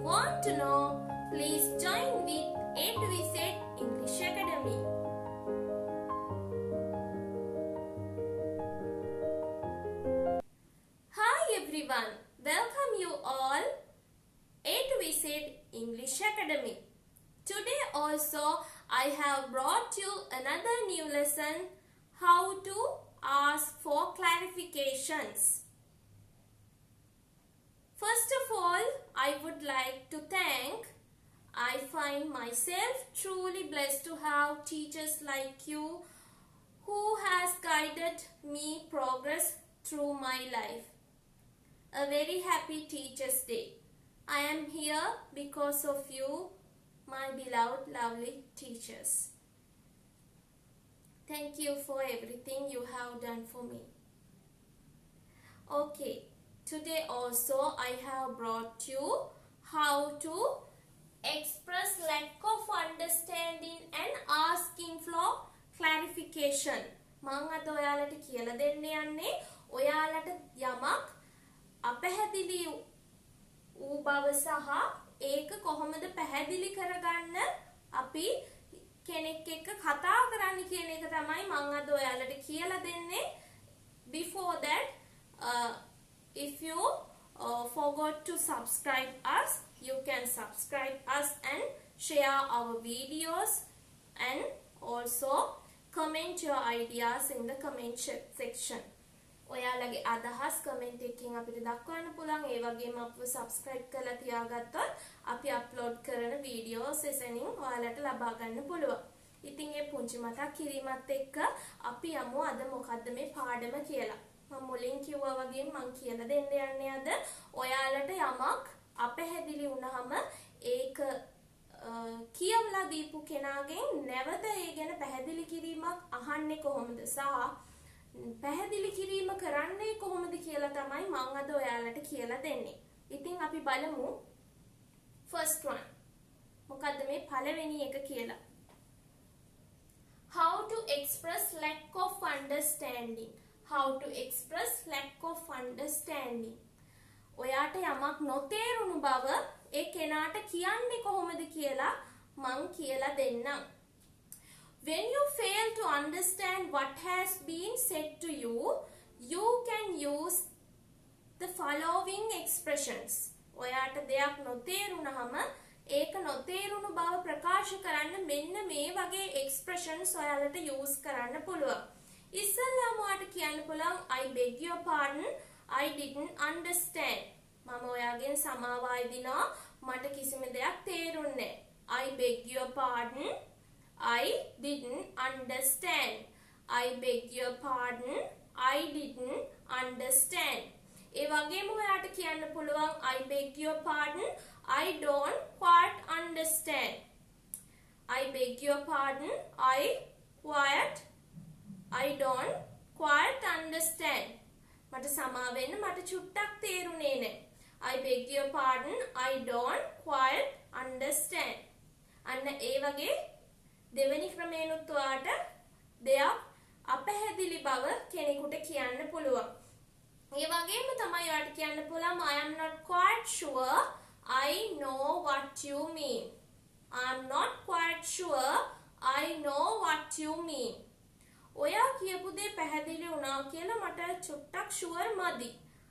want to know, please join with A to Z English Academy. Hi everyone, welcome you all A to Z English Academy. Today also I have brought you another new lesson, how to ask for clarifications. First of all, I would like to thank. I find myself truly blessed to have teachers like you who has guided me progress through my life. A very happy Teachers Day. I am here because of you, my beloved lovely teachers. Thank you for everything you have done for me. Okay. Today also I have brought you how to express lack of understanding and asking for clarification. මම අද ඔයාලට කියලා දෙන්න යන්නේ ඔයාලට යමක් අපැහැදිලි වූ බව සහ ඒක කොහොමද පැහැදිලි කරගන්න අපි කෙනෙක් එක්ක කතා කරන්න කියන එක තමයි මම අද ඔයාලට කියලා දෙන්නේ. Before that, if you forgot to subscribe us, you can subscribe us and share our videos and also comment your ideas in the comment section. ඔයාලගේ අදහස් comment එකකින් අපිට දක්වන්න පුළුවන්. ඒ වගේම අපව subscribe කරලා තියාගත්තොත් අපි upload කරන videos එසැනින් ඔයාලට ලබා ගන්න පුළුවන්. ඉතින් මේ පුංචි මතක් කිරීමත් එක්ක අපි යමු අද මොකද්ද මේ පාඩම කියලා. මම මුලින් කිව්වා වගේ මම කියලා දෙන්න යන්නේ අද ඔයාලට යමක් අපැහැදිලි වුණාම ඒක කියවලා දීපු කෙනාගෙන් නැවත ඒ ගැන පැහැදිලි කිරීමක් අහන්නේ කොහොමද සහ පැහැදිලි කිරීම කරන්නේ කොහොමද කියලා තමයි මම අද ඔයාලට කියලා දෙන්නේ. ඉතින් අපි බලමු first one. මොකද්ද මේ පළවෙනි එක කියලා. How to express lack of understanding. How to express lack of understanding. ඔයාට යමක් නොතේරුණු බව ඒ කෙනාට කියන්නේ කොහොමද කියලා මං කියලා දෙන්නම්. When you fail to understand what has been said to you, you can use the following expressions. ඔයාට දෙයක් නොතේරුණාම ඒක නොතේරුණු බව ප්‍රකාශ කරන්න මෙන්න මේ වගේ expressions ඔයාලට use කරන්න පුළුවන්. ඉස්සෙල්ලාම ඔයාට කියන්න පුළුවන් I beg your pardon, I didn't understand. මම ඔයාගෙන් සමාව අයදිනවා මට කිසිම දෙයක් තේරුන්නේ නැහැ. I beg your pardon, I didn't understand. I beg your pardon, I didn't understand. ඒ වගේම ඔයාට කියන්න පුළුවන් I beg your pardon, I don't quite understand. I beg your pardon, I don't quite understand. මට සමාව වෙන්න මට චුට්ටක් තේරුනේ නැහැ. I beg your pardon, I don't quite understand. අන්න ඒ වගේ දෙවෙනි ක්‍රමයෙන්ුත් ඔයාට දෙයක් අපැහැදිලි බව කෙනෙකුට කියන්න පුළුවන්. ඒ වගේම තමයි ඔයාට කියන්න පුළුවන් I am not quite sure I know what you mean. I am not quite sure I know what you mean. ඔයා කියපු දේ පැහැදිලි වුණා කියලා මට චුට්ටක් ෂුවර් මදි.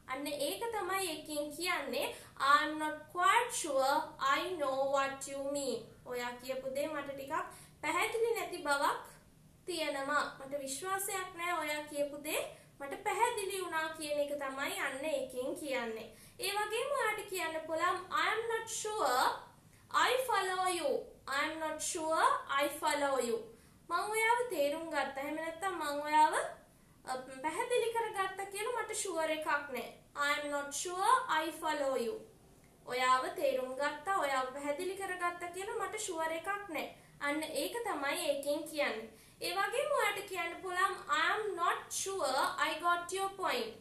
අන්න ඒක තමයි එකකින් කියන්නේ I am not quite sure I know what you mean. ඔයා කියපු දේ මට ටිකක් පැහැදිලි නැති බවක් තියෙනවා. මට විශ්වාසයක් නැහැ ඔයා කියපු දේ මට පැහැදිලි වුණා කියන එක තමයි අන්න එකකින් කියන්නේ. ඒ වගේම ඔයාට කියන්න පුළුවන් I am not sure I follow you. I am not sure I follow you. මම ඔයාව තේරුම් ගත්තා. එහෙම නැත්නම් මම ඔයාව පැහැදිලි කරගත්තා කියලා මට ෂුවර් එකක් නැහැ. I am not sure I follow you. ඔයාව තේරුම් ගත්තා, ඔයාව පැහැදිලි කරගත්තා කියලා මට ෂුවර් එකක් නැහැ. අන්න ඒක තමයි ඒකෙන් කියන්නේ. ඒ වගේම ඔයාට කියන්න පුළුවන් I am not sure I got your point.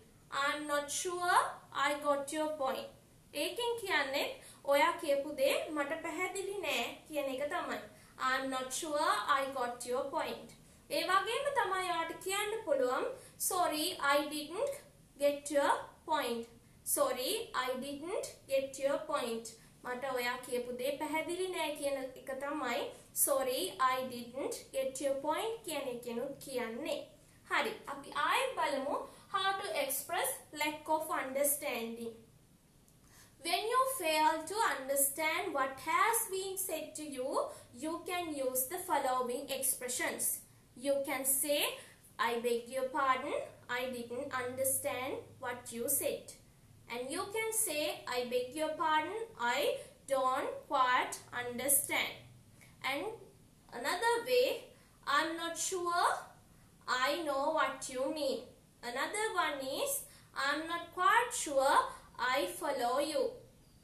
I am not sure I got your point. ඒකෙන් කියන්නේ ඔයා කියපු දේ මට පැහැදිලි නෑ කියන එක තමයි. I am not sure I got your point. ඒ වගේම තමයි ඔයාට කියන්න පුළුවන් sorry I didn't get your point. Sorry I didn't get your point. මට ඔයා කියපු දේ පැහැදිලි නෑ කියන එක තමයි sorry I didn't get your point කියන එකනොත් කියන්නේ. හරි. අපි ආයෙත් බලමු how to express lack of understanding. When you fail to understand what has been said to you, you can use the following expressions. You can say, I beg your pardon, I didn't understand what you said. And you can say, I beg your pardon, I don't quite understand. And another way, I'm not sure, I know what you mean. Another one is, I'm not quite sure, I follow you.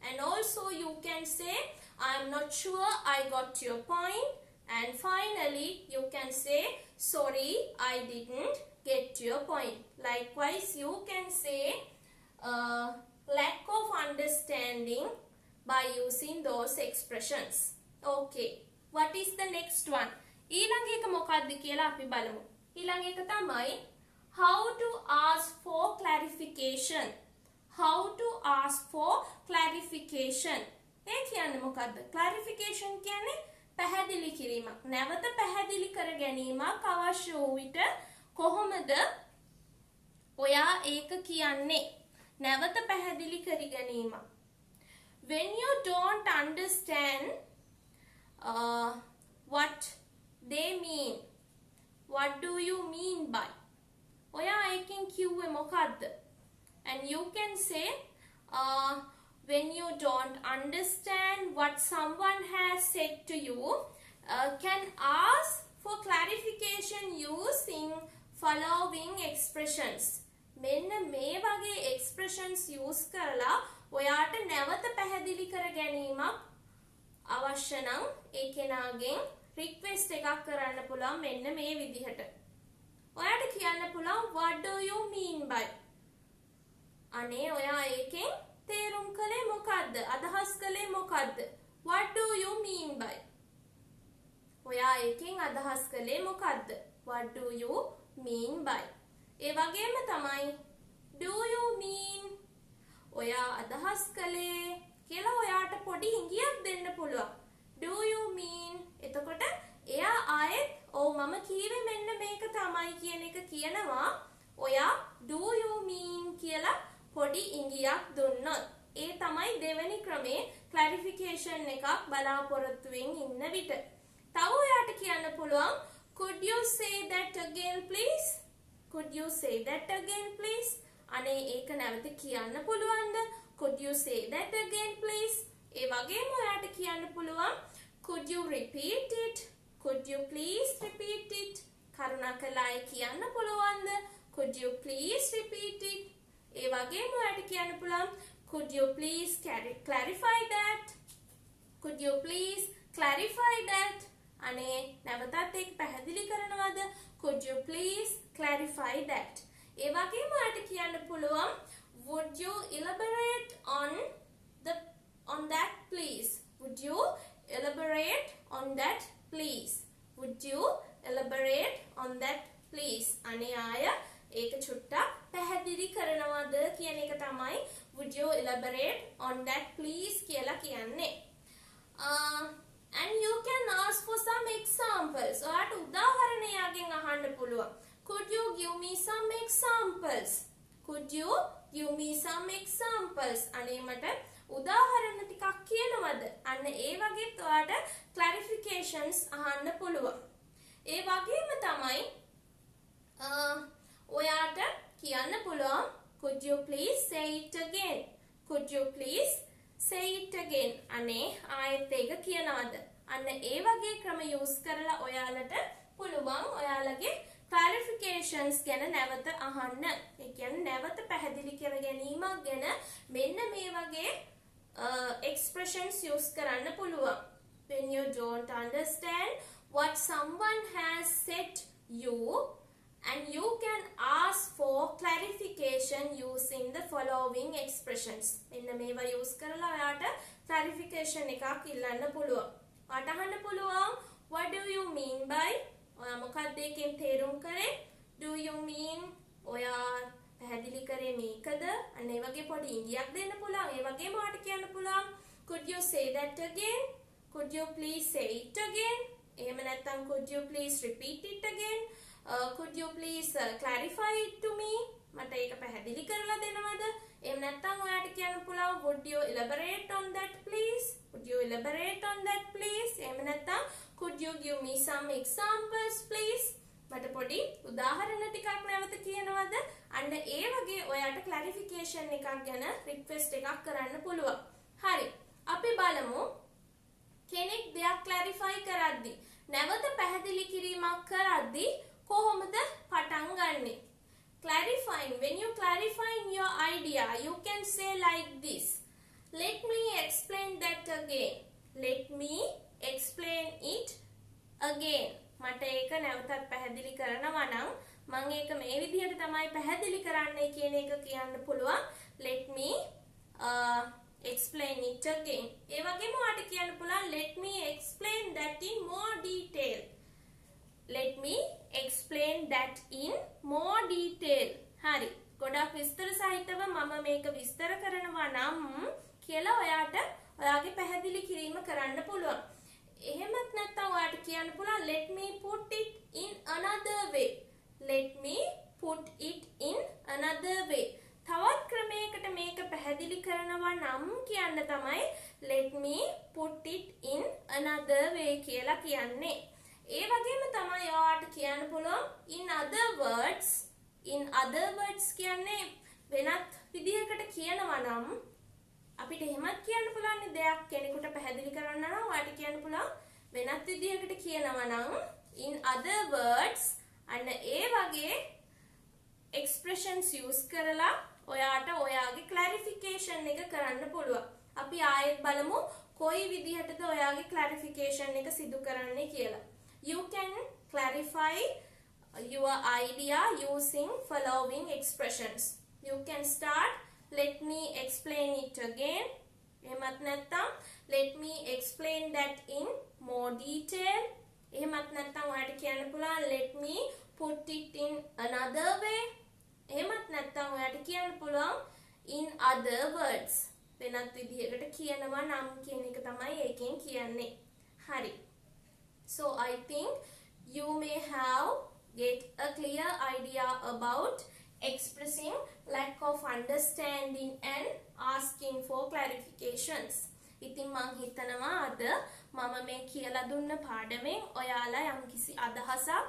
And also you can say, I'm not sure I got your point. And finally you can say, sorry I didn't get your point. Likewise you can say lack of understanding by using those expressions. Okay, what is the next one? ඊළඟ එක මොකක්ද කියලා අපි බලමු. ඊළඟ එක තමයි how to ask for clarification. How to ask for clarification. ඒ කියන්නේ මොකද්ද? clarification කියන්නේ පැහැදිලි කිරීමක්. නැවත පැහැදිලි කර ගැනීමක් අවශ්‍ය වූ විට කොහොමද ඔයා ඒක කියන්නේ? නැවත පැහැදිලි කර ගැනීමක්. When you don't understand what they mean, what do you mean by? ඔයා ඒකෙන් කිව්වේ මොකද්ද? And you can say, when you don't understand what someone has said to you, can ask for clarification using following expressions. මෙන්න මේ වගේ expressions use කරලා ඔයාට නැවත පැහැදිලි කර ගැනීමක් අවශ්‍ය නම් ඒ කෙනාගෙන් request එකක් කරන්න පුළුවන් මෙන්න මේ විදිහට. ඔයාට කියන්න පුළුවන් what do you mean by? අනේ ඔයා ඒකෙන් තේරුම් කළේ මොකද්ද? අදහස් කළේ මොකද්ද? What do you mean by? ඔයා ඒකෙන් අදහස් කළේ මොකද්ද? What do you mean by? ඒ වගේම තමයි do you mean? ඔයා අදහස් කළේ කියලා ඔයාට පොඩි ඉඟියක් දෙන්න පුළුවන්. Do you mean? එතකොට එයා ආයෙත් ඔව් මම කීවේ මෙන්න මේක තමයි කියන එක කියනවා. ඔයා do you mean කියලා පොඩි ඉඟියක් දුන්නොත් ඒ තමයි දෙවෙනි ක්‍රමේ clarification එකක් බලාපොරොත්තුවෙන් ඉන්න විට. තව ඔයාට කියන්න පුළුවන් could you say that again please? Could you say that again please? අනේ ඒක නැවත කියන්න පුළුවන්ද? Could you say that again please? ඒ වගේම ඔයාට කියන්න පුළුවන් could you repeat it? Could you please repeat it? කරුණාකරලා කියන්න පුළුවන්ද? Could you please repeat it? ඒ වගේම ඔයාට කියන්න පුළුවන් could you please clarify that? Could you please clarify that? අනේ නැවතත් ඒක පැහැදිලි කරනවද? Could you please clarify that? ඒ වගේම ඔයාට කියන්න පුළුවන් would you elaborate on that please? Would you elaborate on that please? Would you elaborate on that please? අනේ ආය ඒක චුට්ටක් පැහැදිලි කරනවද කියන එක තමයි would you elaborate on that please කියලා කියන්නේ. And you can ask for some examples. ඔයාට උදාහරණයකින් අහන්න පුළුවන්. Could you give me some examples? Could you give me some examples? අනේ මට උදාහරණ ටිකක් කියනවද? අන්න ඒ වගේත් ඔයාට clarifications අහන්න පුළුවන්. ඒ වගේම තමයි ඔයාට කියන්න පුළුවන් could you please say it again? Could you please say it again? අනේ ආයෙත් ඒක කියනවද? අන්න ඒ වගේ ක්‍රම use කරලා ඔයාලට පුළුවන් ඔයාලගේ clarifications ගැන නැවත අහන්න. ඒ කියන්නේ නැවත පැහැදිලි කර ගැනීමක් ගැන මෙන්න මේ වගේ expressions use කරන්න පුළුවන්. When you don't understand what someone has said you, and you can ask for clarification using the following expressions. මෙන්න මේවා use කරලා ඔයාට clarification එකක් ඉල්ලන්න පුළුවන්. ඔයාට අහන්න පුළුවන් what do you mean by? ඔයා මොකක්ද ඒකෙන් තේරුම් කරේ? Do you mean? ඔයා පැහැදිලි කරේ මේකද? අන්න ඒ වගේ පොඩි ඉඟියක් දෙන්න පුළුවන්. ඒ වගේම ඔයාට කියන්න පුළුවන් could you say that again? Could you please say it again? එහෙම නැත්නම් could you please repeat it again? Could you please clarify it to me? මට ඒක පැහැදිලි කරලා දෙනවද? එහෙම නැත්නම් ඔයාට කියන්න පුළුවන් would you elaborate on that please? Would you elaborate on that please? එහෙම නැත්නම් could you give me some examples please? මට පොඩි උදාහරණ ටිකක් නැවත කියනවද? අන්න ඒ වගේ ඔයාට clarification එකක් ගැන request එකක් කරන්න පුළුවන්. හරි. අපි බලමු කෙනෙක් දෙයක් clarify කරද්දී නැවත පැහැදිලි කිරීමක් කරද්දී කොහොමද පටන් ගන්නෙ? Clarifying. When you clarifying your idea, you can say like this. Let me explain that again. Let me explain it again. මට ඒක නැවතත් පැහැදිලි කරනවා නම් මම ඒක මේ විදිහට තමයි පැහැදිලි කරන්නයි කියන එක කියන්න පුළුවන්. Let me explain it again. ඒ වගේම ඔයාලට කියන්න පුළුවන් let me explain that in more detail. Let me explain that in more detail. හරි. ගොඩක් විස්තර සහිතව මම මේක විස්තර කරනවා නම් කියලා ඔයාට ඔයාගේ පැහැදිලි කිරීම කරන්න පුළුවන්. එහෙමත් නැත්නම් ඔයාට කියන්න පුළුවන් let me put it in another way. Let me put it in another way. තවත් ක්‍රමයකට මේක පැහැදිලි කරනවා නම් කියන්න තමයි let me put it in another way කියලා කියන්නේ. ඒ වගේම තමයි ඔයාට කියන්න පුළුවන් in other words කියන්නේ වෙනත් විදිහකට කියනවා නම් අපිට එහෙමත් කියන්න පුළුවන් දෙයක් කෙනෙකුට පැහැදිලි කරන්න නම් ඔයාට කියන්න පුළුවන් වෙනත් විදිහකට කියනවා නම් in other words අන්න ඒ වගේ expressions use කරලා ඔයාට ඔයාගේ clarification එක කරන්න පුළුවන්. අපි ආයෙත් බලමු කොයි විදිහටද ඔයාගේ clarification එක සිදු කරන්නේ කියලා. You can clarify your idea using following expressions. You can start let me explain it again. එහෙමත් නැත්නම් let me explain that in more detail. එහෙමත් නැත්නම් ඔයාලට කියන්න පුළුවන් let me put it in another way. එහෙමත් නැත්නම් ඔයාලට කියන්න පුළුවන් in other words. වෙනත් විදිහකට කියනවා නම් කියන එක තමයි ඒකෙන් කියන්නේ. හරි. So I think you may have get a clear idea about expressing lack of understanding and asking for clarifications. ඉතින් මං හිතනවා අද මම මේ කියලා දුන්න පාඩමෙන් ඔයාලා යම්කිසි අදහසක්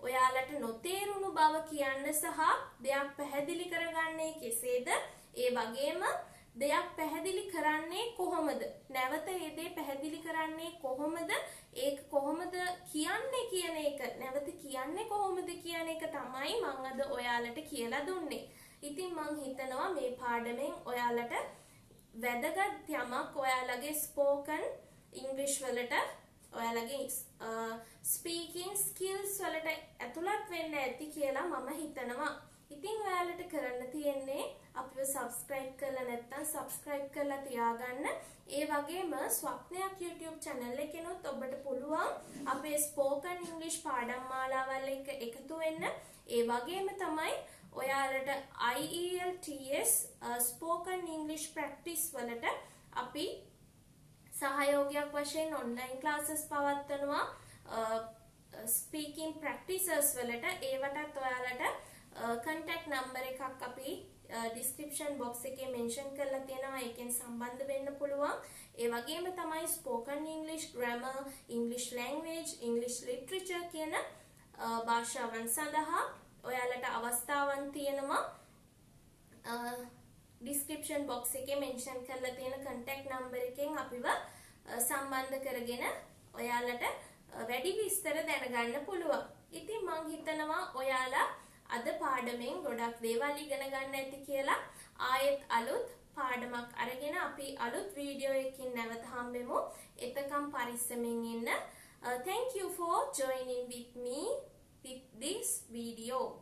ඔයාලට නොතේරුණු බව කියන්න සහ දෙයක් පැහැදිලි කරගන්නේ කෙසේද? ඒ වගේම දෙයක් පැහැදිලි කරන්නේ කොහොමද? නැවත ඒ දේ පැහැදිලි කරන්නේ කොහොමද? ඒක කොහොමද කියන්නේ කියන එක නැවත කියන්නේ කොහොමද කියන එක තමයි මම අද ඔයාලට කියලා දුන්නේ. ඉතින් මං හිතනවා මේ පාඩමෙන් ඔයාලට වැදගත් යමක් ඔයාලගේ spoken English වලට ඔයාලගේ speaking skills වලට ඇතුළත් වෙන්න ඇති කියලා මම හිතනවා. ඉතින් ඔයාලට කරන්න තියෙන්නේ අපිව subscribe කරලා නැත්නම් subscribe කරලා තියාගන්න. ඒ වගේම ස්වප්නයක් YouTube channel එකේනොත් ඔබට පුළුවන් අපේ spoken English පාඩම් මාලාවල් එක්ක එකතු වෙන්න. ඒ වගේම තමයි ඔයාලට IELTS spoken English practice වලට අපි සහයෝගයක් වශයෙන් online classes පවත්වනවා. speaking practices වලට ඒවටත් ඔයාලට contact number එකක් අපි description box එකේ mention කරලා තියෙනවා. ඒකෙන් සම්බන්ධ වෙන්න පුළුවන්. ඒ වගේම තමයි spoken English grammar, English language, English literature කියන භාෂාවන් සඳහා ඔයාලට අවස්ථාවන් තියෙනවා. description box එකේ mention කරලා තියෙන contact number එකෙන් අපිව සම්බන්ධ කරගෙන ඔයාලට වැඩි විස්තර දැනගන්න පුළුවන්. ඉතින් මම හිතනවා ඔයාලා අද පාඩමෙන් ගොඩක් දේවල් ඉගෙන ගන්න ඇති කියලා. ආයෙත් අලුත් පාඩමක් අරගෙන අපි අලුත් වීඩියෝ එකකින් නැවත හම්බෙමු. එතකම් පරිස්සමෙන් ඉන්න. Thank you for joining with me with this video.